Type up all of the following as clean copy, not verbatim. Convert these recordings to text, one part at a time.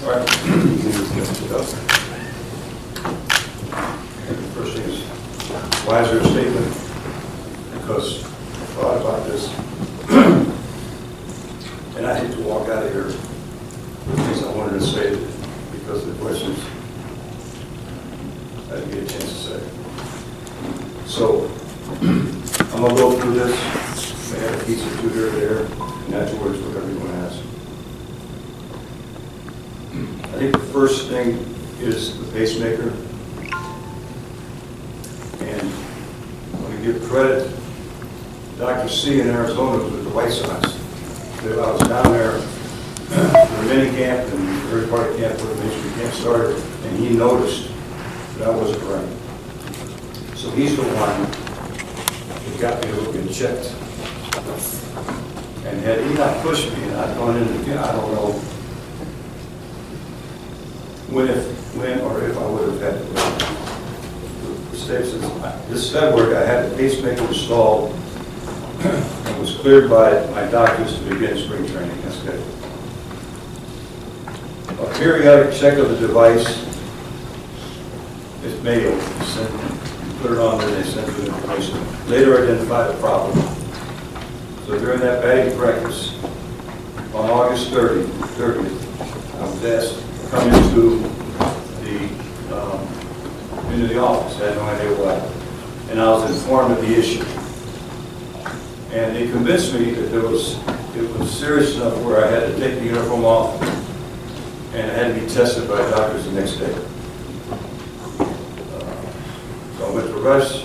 All right. First thing is, why is there a statement? Because I thought about this, and I hate to walk out of here with things I wanted to say because of the questions I didn't get a chance to say. So I'm going to go through this. I have a piece or two here or there, and afterwards, whatever you want to ask. I think the first thing is the pacemaker. And I want to give credit to Dr. C in Arizona with the White Sox. I was down there for a mini camp and the third part of camp where the ministry camp started, and he noticed that I wasn't right. So he's the one who got me to look and checked. And had he not pushed me and I'd gone in again, I don't know when or if I would have had to. The state says, this February I had the pacemaker installed and was cleared by my doctors to begin spring training. That's good. A periodic check of the device is mailed. You put it on there and they send you the information. Later identify the problem. So during that batting practice on August 30th, I was asked to come into the office. I had no idea why. And I was informed of the issue. And they convinced me that it was serious enough where I had to take the uniform off and I had to be tested by doctors the next day. So I went to Rush,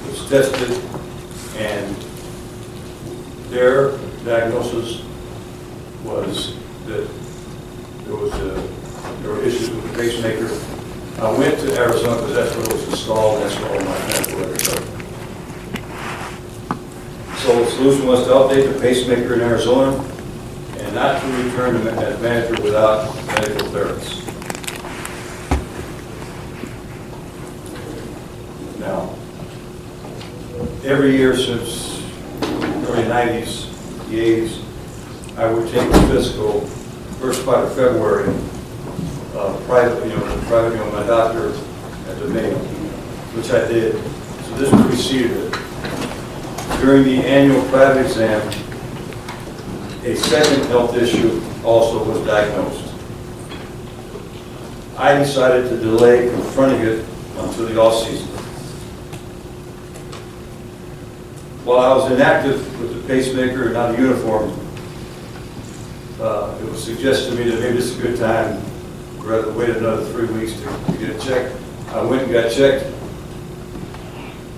was tested, and their diagnosis was that there were issues with the pacemaker. I went to Arizona because that's where it was installed, that's where all my medical records are. So the solution was to update the pacemaker in Arizona and not to return as manager without medical clearance. Now, every year since the early 90s, the 80s, I would take the physical first part of February, privately, my doctor at the Mayo, which I did. So this preceded it. During the annual private exam, a second health issue also was diagnosed. I decided to delay confronting it until the off season. While I was inactive with the pacemaker and not a uniform, it was suggested to me that maybe it's a good time rather than wait another 3 weeks to get it checked. I went and got checked.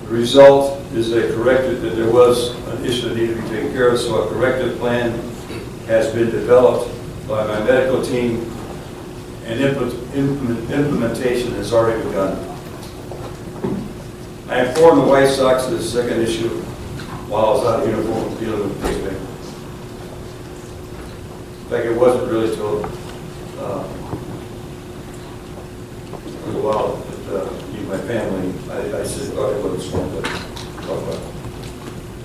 The result is that there was an issue that needed to be taken care of, so a corrective plan has been developed by my medical team and implementation has already begun. I informed the White Sox of the second issue while I was out of uniform dealing with the pacemaker. In fact, it wasn't really till a little while that my family, I said, oh, it wasn't small, but talk about it.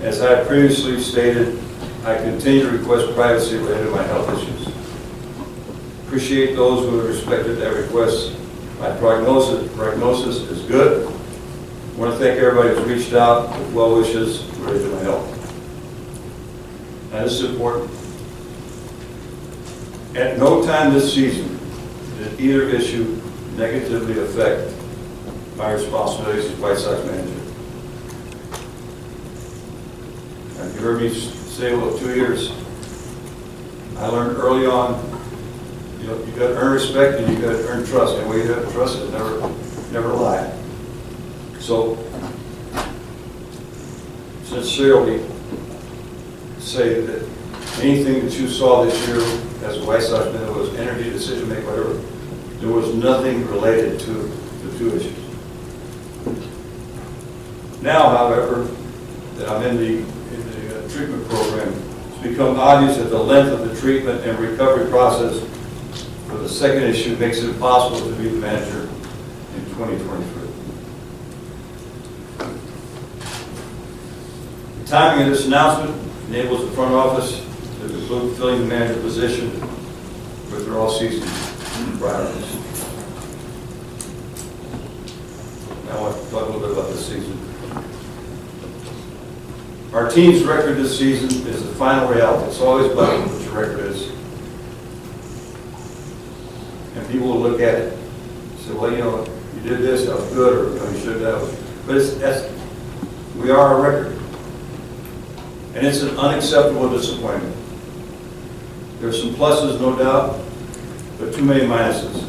As I previously stated, I continue to request privacy related to my health issues. Appreciate those who have respected that request. My prognosis is good. I want to thank everybody who's reached out with well wishes related to my health. Now this is important. At no time this season did either issue negatively affect my responsibilities as White Sox manager. And you heard me say, well, 2 years. I learned early on, you got to earn respect and you got to earn trust. And the way you have to trust is never lie. So, sincerely say that anything that you saw this year as a White Sox man, was energy, decision making, whatever, there was nothing related to the two issues. Now, however, that I'm in the treatment program, it's become obvious that the length of the treatment and recovery process for the second issue makes it impossible to be the manager in 2023. The timing of this announcement enables the front office to conclude filling the manager position with their all-season priorities. Now I want to talk a little bit about this season. Our team's record this season is the final reality. It's always about what your record is. And people will look at it and say, well, you know, you did this, that was good, or you know, you should have. But we are our record. And it's an unacceptable disappointment. There's some pluses, no doubt, but too many minuses.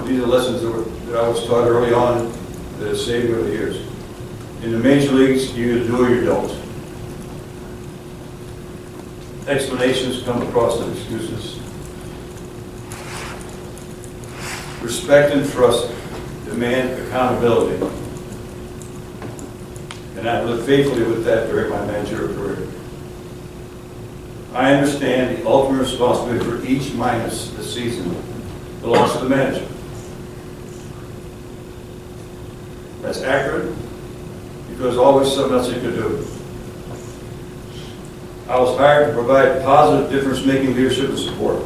These are lessons that I was taught early on that have saved me over the years. In the major leagues, you either do or you don't. Explanations come across as excuses. Respect and trust demand accountability. And I lived faithfully with that during my managerial career. I understand the ultimate responsibility for each minus this season belongs to the manager. That's accurate because there's always something else you could do. I was hired to provide positive difference-making leadership and support.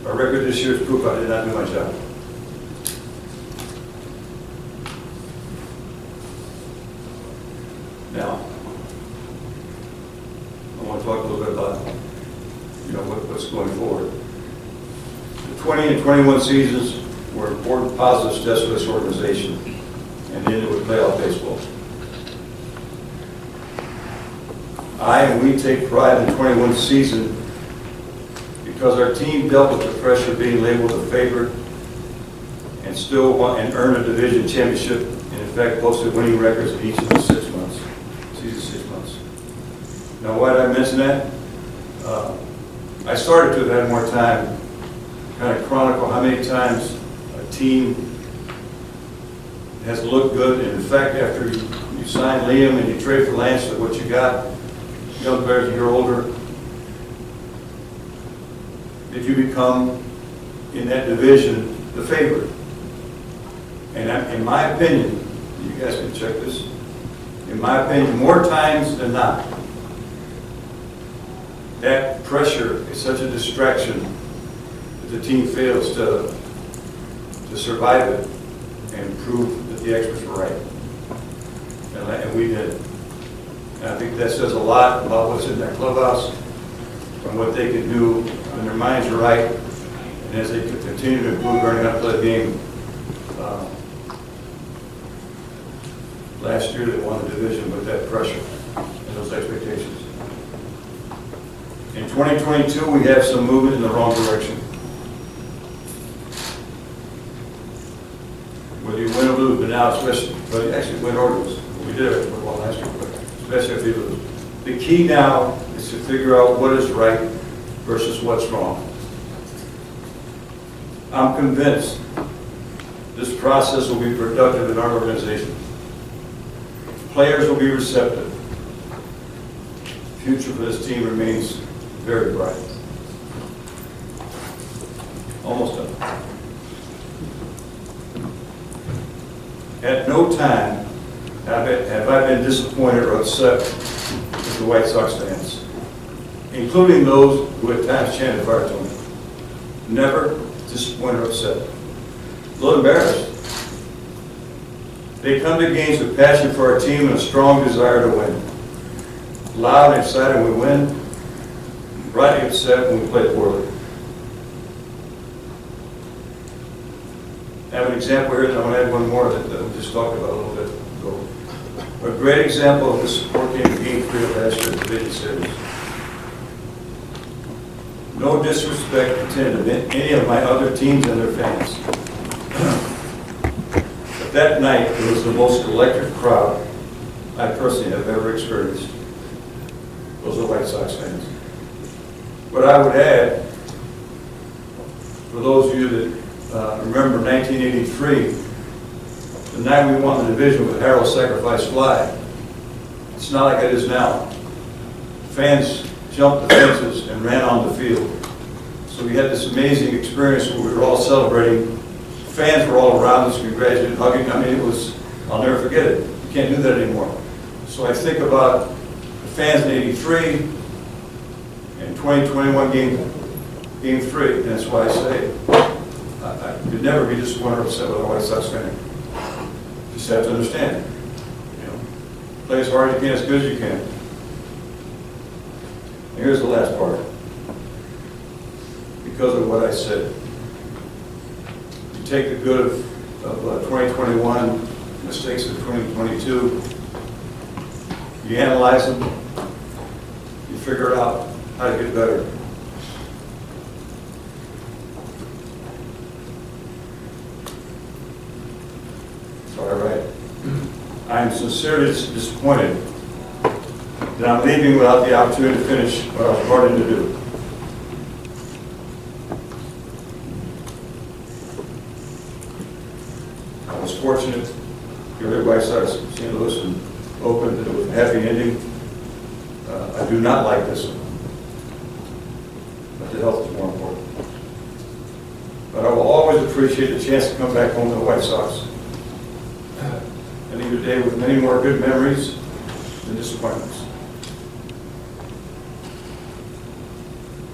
Our record this year is proof I did not do my job. Now, I want to talk a little bit about, you know, what's going forward. The 20 and 21 seasons were important positive steps for this organization, and ended with playoff baseball. We take pride in the 21 season because our team dealt with the pressure of being labeled a favorite and still won and earned a division championship, and in fact posted winning records in each of the 6 months. Season 6 months. Now, why did I mention that? I started to have had more time, kind of chronicle how many times a team has looked good, and in fact, after you sign Liam and you trade for Lance, with what you got, young players a year older, that you become, in that division, the favorite. And in my opinion, you guys can check this, in my opinion, more times than not, that pressure is such a distraction that the team fails to survive it and prove that the experts were right. And we did. And I think that says a lot about what's in that clubhouse and what they can do when their minds are right, and as they continue to improve learning how to play the game. Last year they won the division with that pressure and those expectations. In 2022 we have some movement in the wrong direction. Whether you win or lose, but now especially, but actually win or lose. We did it for football last year, but especially if you lose. The key now is to figure out what is right versus what's wrong. I'm convinced this process will be productive in our organization. Players will be receptive. The future for this team remains very bright. Almost done. At no time have I been disappointed or upset with the White Sox fans, including those who at times chanted fire to me. Never disappointed or upset. A little embarrassed. They come to games with passion for our team and a strong desire to win. Loud and excited when we win, rightly upset when we play poorly. I have an example here, and I want to add one more that we just talked about a little bit ago. A great example of this support came in Game 3 of last year's Division Series. No disrespect intended to any of my other teams and their fans. But that night, it was the most electric crowd I personally have ever experienced. Those are White Sox fans. But I would add, for those of you that remember 1983, the night we won the division with Harold Sacrifice Fly. It's not like it is now. Fans jumped the fences and ran on the field. So we had this amazing experience where we were all celebrating. Fans were all around us, congratulating, hugging. I mean, it was, I'll never forget it. You can't do that anymore. So I think about the fans in '83 and 2021 game Game 3, and that's why I say I could never be disappointed or upset with a White Sox fan. Just have to understand, you know, play as hard as you can, as good as you can. And here's the last part. Because of what I said, you take the good of 2021, mistakes of 2022, you analyze them, you figure out how to get better. So I write, I am sincerely disappointed that I'm leaving without the opportunity to finish what I was brought in to do. I was fortunate to hear White Sox St. Louis and Oakland, that it was a happy ending. I do not like this one, but the health is more important. But I will always appreciate the chance to come back home to the White Sox and leave a day with many more good memories than disappointments.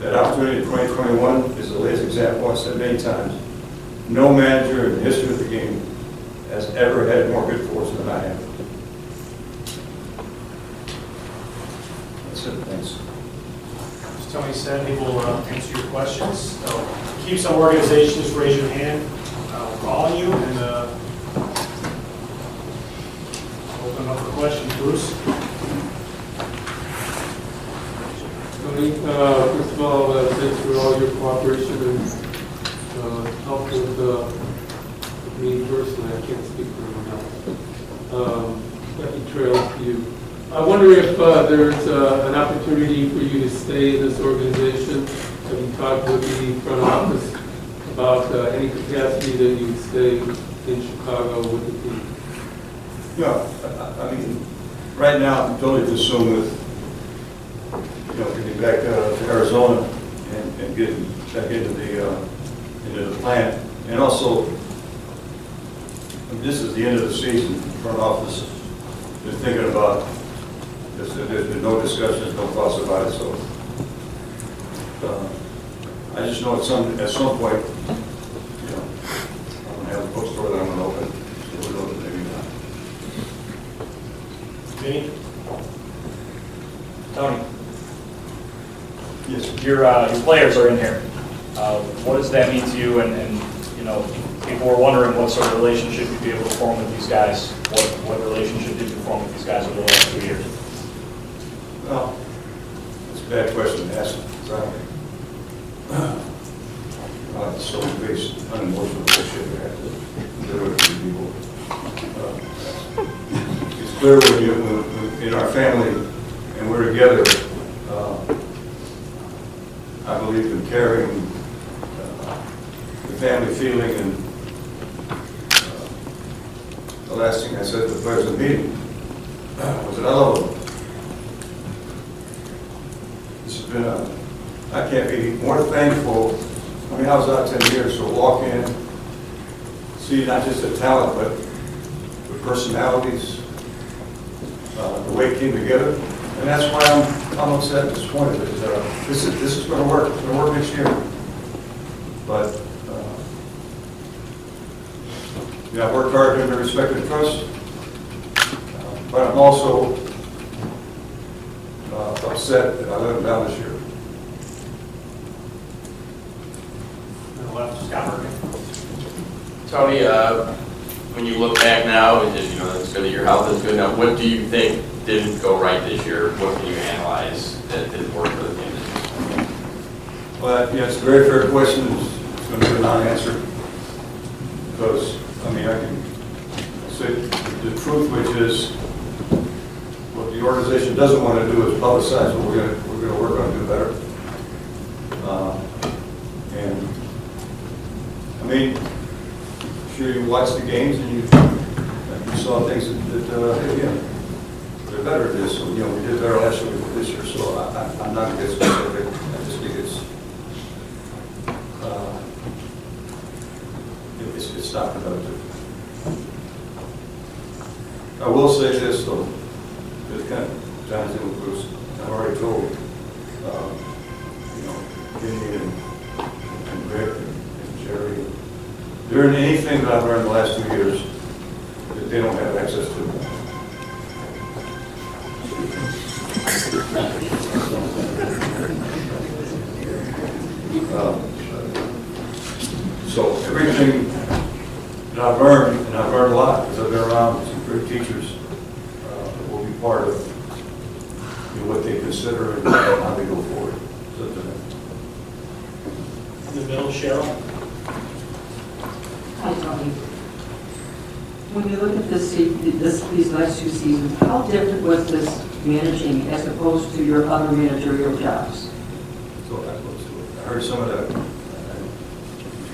That opportunity in 2021 is the latest example. I've said many times, no manager in the history of the game has ever had more good fortune than I have. That's it, thanks. As Tony said, he will answer your questions. So keep some organizations, raise your hand. I'll call on you and open up for questions. Bruce? Tony, first of all, thanks for all your cooperation and help with me personally. I can't speak for anyone else. Happy trails to you. I wonder if there's an opportunity for you to stay in this organization. Have you talked with the front office about any capacity that you stay in Chicago with the team? Yeah, I mean, right now I'm totally consumed with, you know, getting back to Arizona and getting back into the plant, and also, I mean, this is the end of the season. The front office is thinking about this. There's been no discussions, no thoughts about it. So I just know at some point, you know, I'm going to have a bookstore that I'm going to open. So we'll open maybe not. Vinny? Tony, Yes. your players are in here. What does that mean to you? And you know, people were wondering what sort of relationship you'd be able to form with these guys. What relationship did you form with these guys over the last 2 years? Well, it's a bad question to ask. It's so based unemotional bullshit we have to do with people. It's clear when in our family and we're together, I believe in caring, the family feeling, and the last thing I said to the players in the meeting was that I love them. This has been I can't be more thankful. I mean, I was out 10 years, so walk in, see not just the talent, but the personalities, the way it came together. And that's why I'm upset and disappointed. This is going to work. It's going to work next year. But yeah, I worked hard to earn their respect and trust. But I'm also upset that I let them down this year. On the left, Scott Murphy. Tony, when you look back now, and you know it's good that your health is good now, what do you think didn't go right this year? What can you analyze that didn't work for the team this year? Well, yeah, it's a very fair question. It's going to be a non-answer because, I mean, I can say the truth, which is what the organization doesn't want to do is publicize what we're going to work on to do better. And I mean, I'm sure you watch the games and you saw things that again, they're better at this. So, you know, we did better last year than this year. So I'm not going to get specific. I just think it's not productive. I will say this though, it's kind of Jonathan with Bruce. I've already told, you know, Vinny and there anything that I've learned in the last 2 years that they don't have access to? So everything that I've learned, and I've learned a lot because I've been around some great teachers, will be part of what they consider and how they go forward. So, In the middle, Cheryl. Hi, Tony. When you look at these last 2 seasons, how different was this managing as opposed to your other managerial jobs? so I heard some of that.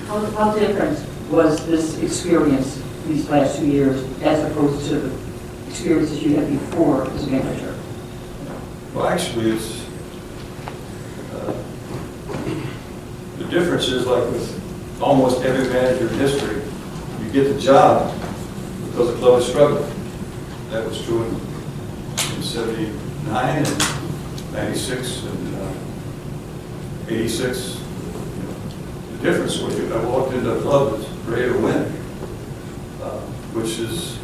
How different was this experience these last 2 years as opposed to the experiences you had before as a manager? Well, actually, it's the difference is like with almost every manager in history, you get the job because the club is struggling. That was true in 79 and 96 and 86. The difference was I walked into a club that's ready to win, which is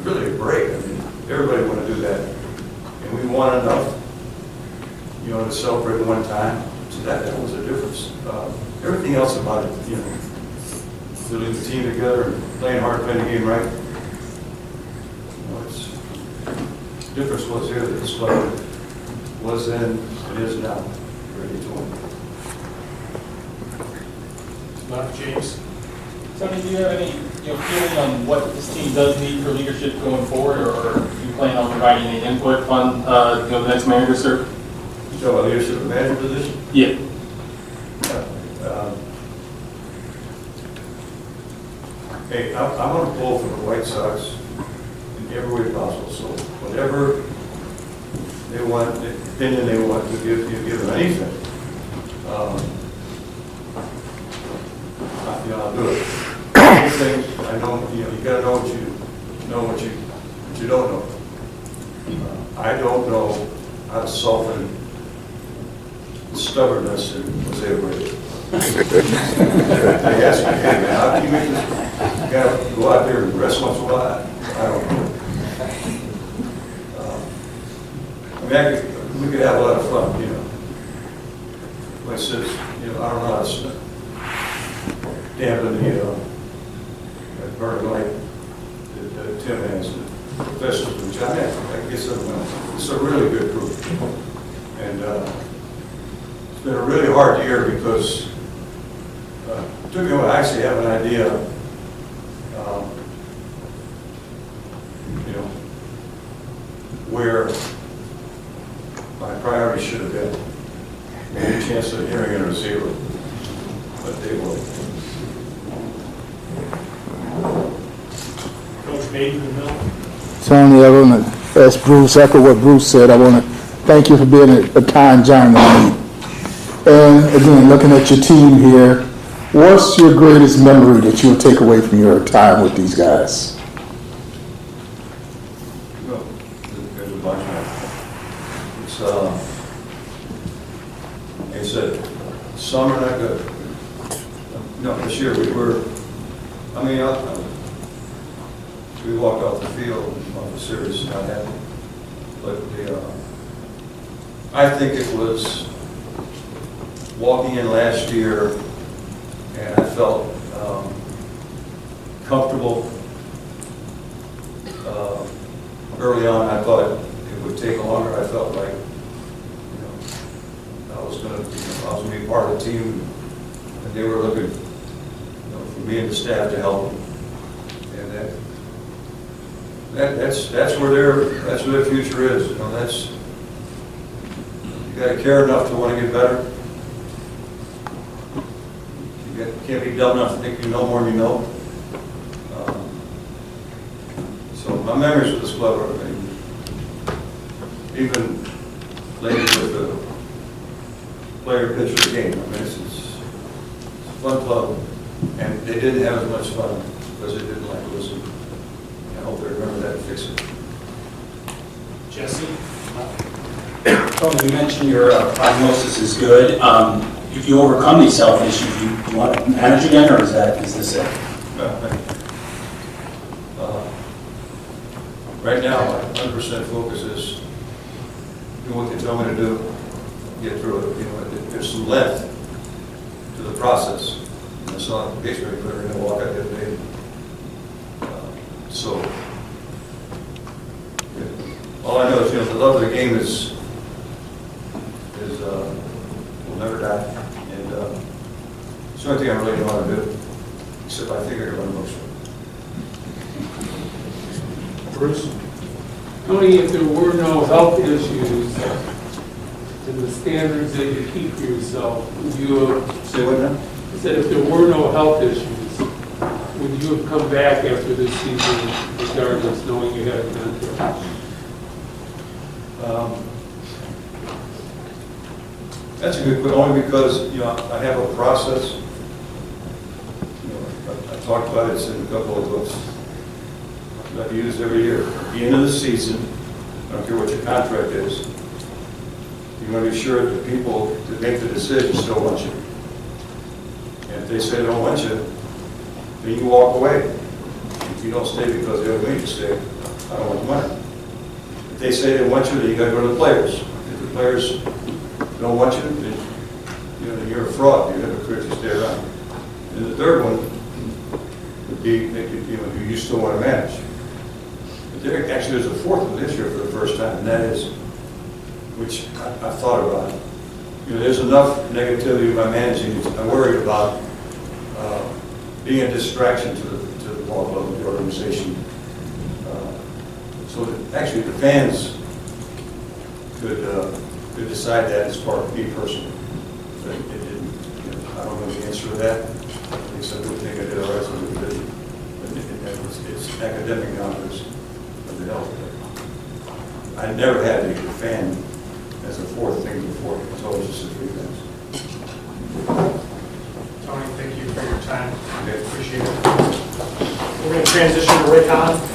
really a break. I mean, everybody want to do that, and we won enough, to celebrate one time. So that was the difference. Everything else about it, building the team together and playing hard, playing the game right. It's the difference was here that this club was then and is now ready to win. Left, James. Tony, do you have any feeling on what this team does need for leadership going forward, or do you plan on providing any input on the next manager, sir? You talk about leadership and manager position? Yeah. Hey, I want to pull for the White Sox in every way possible. So whatever they want, the opinion they want to give them anything, I'll do it. Anything I don't, you got to know what you don't know. I don't know how to soften stubbornness in Jose Abreu. They ask me, hey man, how can you make this? You got to go out there and rest once in a while. I don't know. We could have a lot of fun, Like I said, I don't know how to dampen the burning light that Tim has, the professors, which I have. I guess it's a really good group. And it's been a really hard year because it took me a while to actually have an idea, where my priorities should have been. Any chance of hearing it or zero, but they will. Coach Mayden in the middle. Tony, I want to ask Bruce, echo what Bruce said. I want to thank you for being a kind gentleman. And again, looking at your team here, what's your greatest memory that you'll take away from your time with these guys? Well, there's a bunch of them. It's, like I said, summer not good. No, this year we were, we walked off the field on the series, not happy. But I think it was walking in last year, and I felt comfortable. Early on, I thought it would take longer. I felt like I was going to be part of the team, and they were looking for me and the staff to help them. And that's where their future is. You got to care enough to want to get better. You can't be dumb enough to think you know more than you know. So my memories with this club are even later with the player pitcher game. It's a fun club, and they didn't have as much fun because they didn't like losing. I hope they remember that and fix it. Jesse. Tony, you mentioned your prognosis is good. if you overcome these health issues, you want to manage again, or is this it? Right now, my 100% focus is do what they tell me to do, get through it. You know, there's some length to the process. And it's not basically put her in a walk out get paid. So, yeah. All I know is, you know, the love of the game is will never die. And it's the only thing I really don't want to do, except I think I can run most of it. Bruce? Tony, if there were no health issues and the standards that you keep for yourself, would you have, Say what now? I said if there were no health issues, would you have come back after this season regardless, knowing you had a mentor? That's a good question, only because, you know, I have a process. You know, I talked about it, it's in a couple of books that I use every year. At the end of the season, I don't care what your contract is, you want to be sure that the people that make the decision still want you. And if they say they don't want you, then you walk away. If you don't stay because they don't want you to stay, I don't want the money. If they say they want you, then you got to go to the players. If the players don't want you, then you know, you're a fraud. You're a hypocrite to stay around. And the third one would be, you know, do you still want to manage? But actually, there's a fourth one this year for the first time, and that is, which I've thought about. You know, there's enough negativity by managing. I'm worried about being a distraction to the ball club, the organization. So that actually, the fans could decide that as part of me personally. But it didn't. You know, I don't know the answer to that. At least I would think I did all right. So it's academic knowledge of the health. I never had a fan as a fourth thing before. It's always just the three things. Tony, thank you for your time. Okay. Appreciate it. We're going to transition to Rick Hahn.